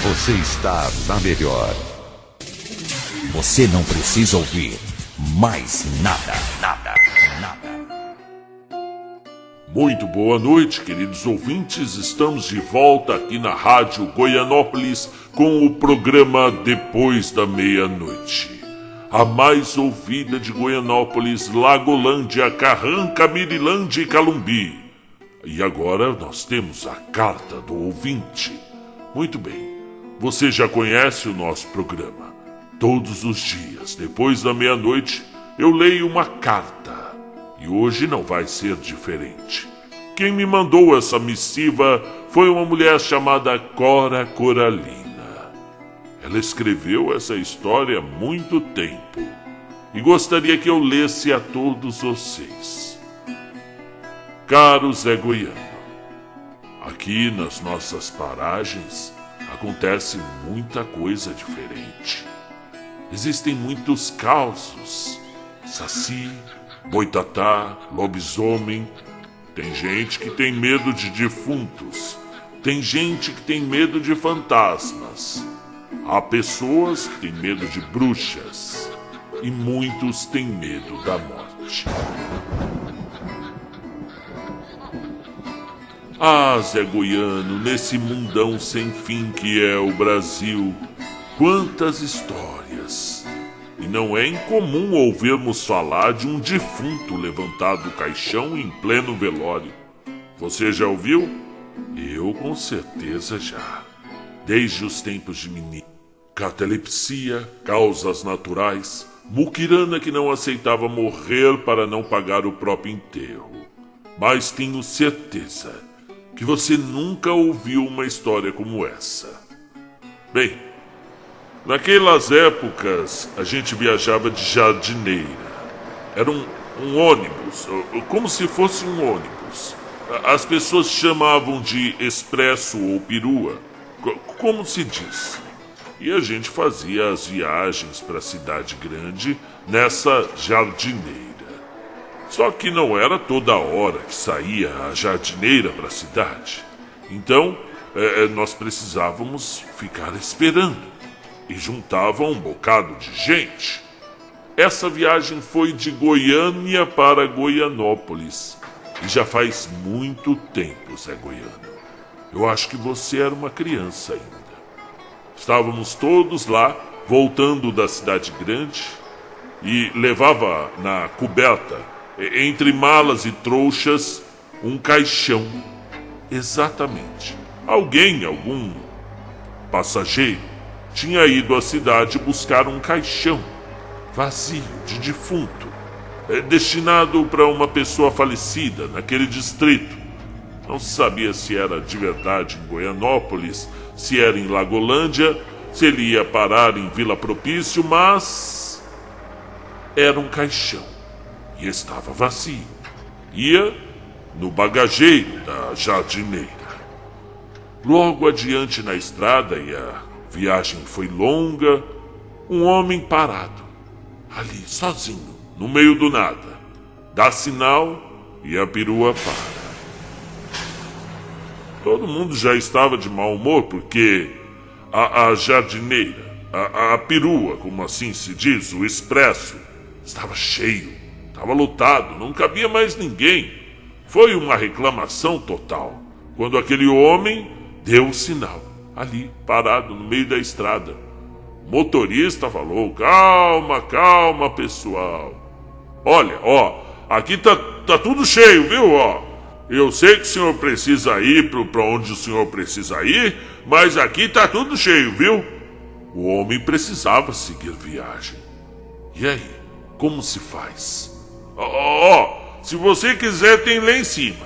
Você está na melhor. Você não precisa ouvir mais nada. Muito boa noite, queridos ouvintes. Estamos de volta aqui na Rádio Goianópolis com o programa Depois da Meia-Noite. A mais ouvida de Goianópolis, Lagolândia, Carranca, Mirilândia e Calumbi. E agora nós temos a carta do ouvinte. Muito bem, você já conhece o nosso programa. Todos os dias, depois da meia-noite, eu leio uma carta. E hoje não vai ser diferente. Quem me mandou essa missiva foi uma mulher chamada Cora Coralina. Ela escreveu essa história há muito tempo e gostaria que eu lesse a todos vocês. Caro Zé Goiano, aqui nas nossas paragens acontece muita coisa diferente. Existem muitos causos, saci, boitatá, lobisomem. Tem gente que tem medo de defuntos. Tem gente que tem medo de fantasmas. Há pessoas que têm medo de bruxas. E muitos têm medo da morte. Ah, Zé Goiano, nesse mundão sem fim que é o Brasil, quantas histórias! E não é incomum ouvirmos falar de um defunto levantado do caixão em pleno velório. Você já ouviu? Eu com certeza já. Desde os tempos de menino. Catalepsia, causas naturais, muquirana que não aceitava morrer para não pagar o próprio enterro. Mas tenho certeza que você nunca ouviu uma história como essa. Bem, naquelas épocas, a gente viajava de jardineira. Era um ônibus, como se fosse um ônibus. As pessoas chamavam de expresso ou perua, como se diz. E a gente fazia as viagens para a cidade grande nessa jardineira. Só que não era toda hora que saía a jardineira para a cidade. Então, nós precisávamos ficar esperando. E juntava um bocado de gente. Essa viagem foi de Goiânia para Goianópolis. E já faz muito tempo, Zé Goiano. Eu acho que você era uma criança ainda. Estávamos todos lá, voltando da cidade grande, e levava na coberta, entre malas e trouxas, um caixão. Exatamente. Algum passageiro, tinha ido à cidade buscar um caixão vazio de defunto, destinado para uma pessoa falecida naquele distrito. Não se sabia se era de verdade em Goianópolis, se era em Lagolândia, se ele ia parar em Vila Propício, mas era um caixão e estava vazio. Ia no bagageiro da jardineira. Logo adiante na estrada, e a viagem foi longa, um homem parado, ali sozinho, no meio do nada, dá sinal e a perua para. Todo mundo já estava de mau humor porque a jardineira, a perua, como assim se diz, o expresso, estava cheio, estava lotado, não cabia mais ninguém. Foi uma reclamação total quando aquele homem deu o sinal, ali, parado no meio da estrada. O motorista falou: calma, pessoal. Olha, aqui tá tudo cheio, viu, Eu sei que o senhor precisa ir para onde o senhor precisa ir, mas aqui tá tudo cheio, viu? O homem precisava seguir viagem. E aí, como se faz? Se você quiser, tem lá em cima,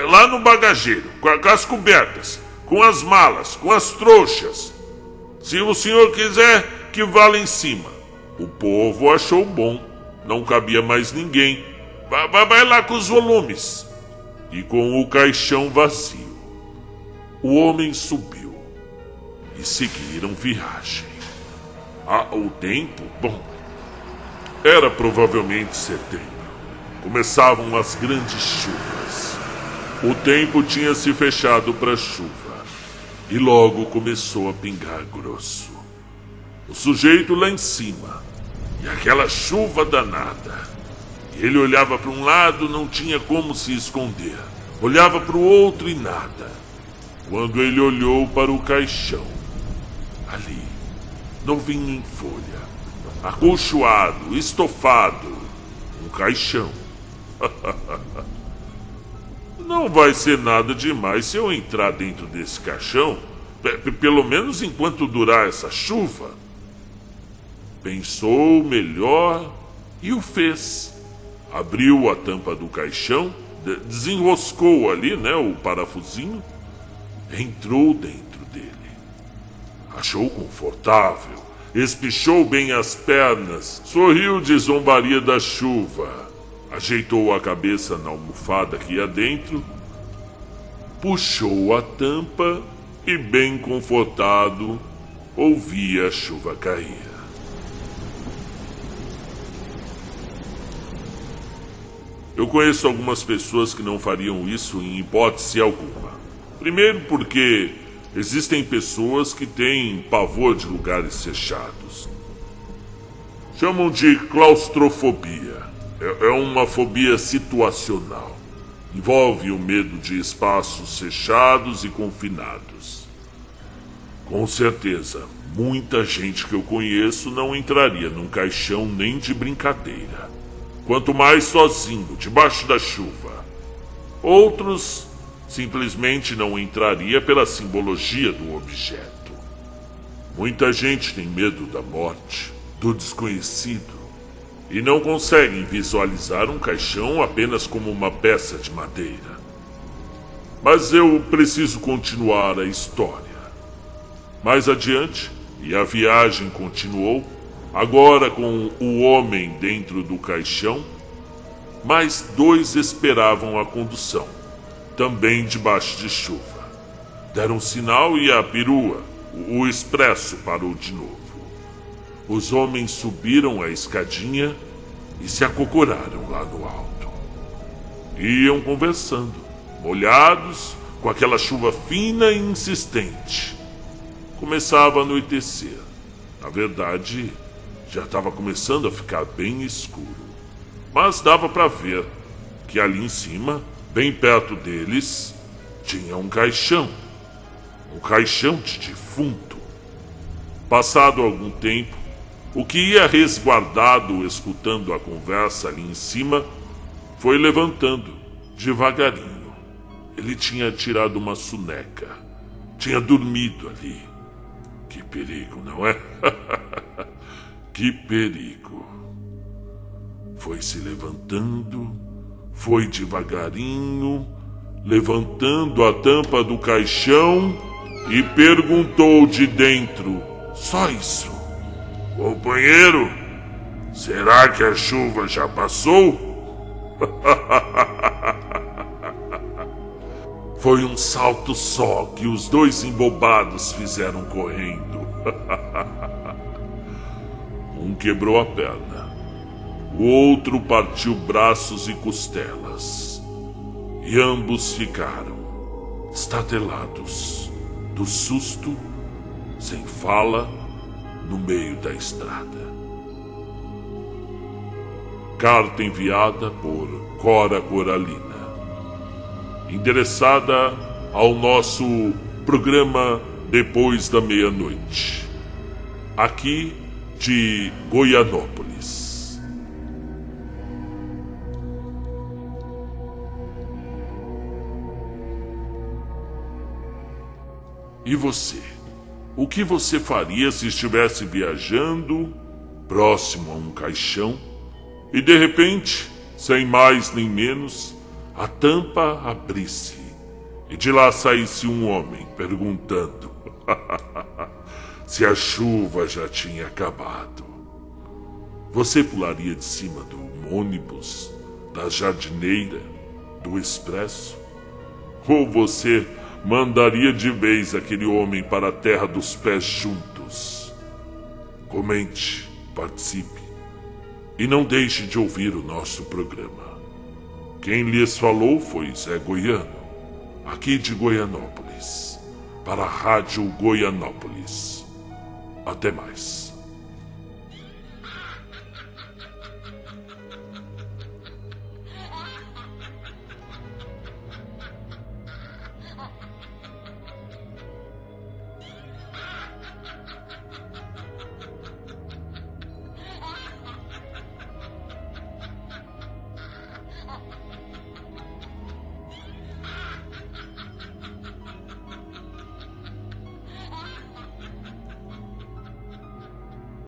lá no bagageiro, com as cobertas, com as malas, com as trouxas. Se o senhor quiser, que vá lá em cima. O povo achou bom, não cabia mais ninguém. Vai lá com os volumes. E com o caixão vazio, o homem subiu e seguiram viagem. O tempo, era provavelmente setembro. Começavam as grandes chuvas. O tempo tinha se fechado para chuva e logo começou a pingar grosso. O sujeito lá em cima e aquela chuva danada. Ele olhava para um lado, não tinha como se esconder. Olhava para o outro e nada. Quando ele olhou para o caixão, ali, novinho em folha, acolchoado, estofado, um caixão. Não vai ser nada demais se eu entrar dentro desse caixão, pelo menos enquanto durar essa chuva. Pensou melhor e o fez. Abriu a tampa do caixão, desenroscou ali, o parafusinho, entrou dentro dele. Achou confortável, espichou bem as pernas, sorriu de zombaria da chuva. Ajeitou a cabeça na almofada que ia dentro, puxou a tampa e, bem confortado, ouvia a chuva cair. Eu conheço algumas pessoas que não fariam isso em hipótese alguma. Primeiro porque existem pessoas que têm pavor de lugares fechados. Chamam de claustrofobia. É uma fobia situacional. Envolve o medo de espaços fechados e confinados. Com certeza, muita gente que eu conheço não entraria num caixão nem de brincadeira. Quanto mais sozinho, debaixo da chuva. Outros simplesmente não entraria pela simbologia do objeto. Muita gente tem medo da morte, do desconhecido. E não conseguem visualizar um caixão apenas como uma peça de madeira. Mas eu preciso continuar a história. Mais adiante, e a viagem continuou, agora com o homem dentro do caixão, mais 2 esperavam a condução, também debaixo de chuva. Deram sinal e a perua, o expresso, parou de novo. Os homens subiram a escadinha e se acocoraram lá no alto. Iam conversando, molhados, com aquela chuva fina e insistente. Começava a anoitecer. Na verdade, já estava começando a ficar bem escuro. Mas dava para ver que ali em cima, bem perto deles, tinha um caixão. Um caixão de defunto. Passado algum tempo, o que ia resguardado escutando a conversa ali em cima foi levantando devagarinho. Ele tinha tirado uma soneca. Tinha dormido ali. Que perigo, não é? Que perigo. Foi se levantando, foi devagarinho, levantando a tampa do caixão e perguntou de dentro, só isso: companheiro, será que a chuva já passou? Foi um salto só que os 2 embobados fizeram correndo. Um quebrou a perna, o outro partiu braços e costelas. E ambos ficaram estatelados, do susto, sem fala, no meio da estrada. Carta enviada por Cora Coralina, endereçada ao nosso programa Depois da Meia-Noite, aqui de Goianópolis. E você? O que você faria se estivesse viajando próximo a um caixão e de repente, sem mais nem menos, a tampa abrisse e de lá saísse um homem perguntando se a chuva já tinha acabado? Você pularia de cima do ônibus, da jardineira, do expresso? Ou você mandaria de vez aquele homem para a terra dos pés juntos? Comente, participe e não deixe de ouvir o nosso programa. Quem lhes falou foi Zé Goiano. aqui de Goianópolis, para a Rádio Goianópolis. Até mais.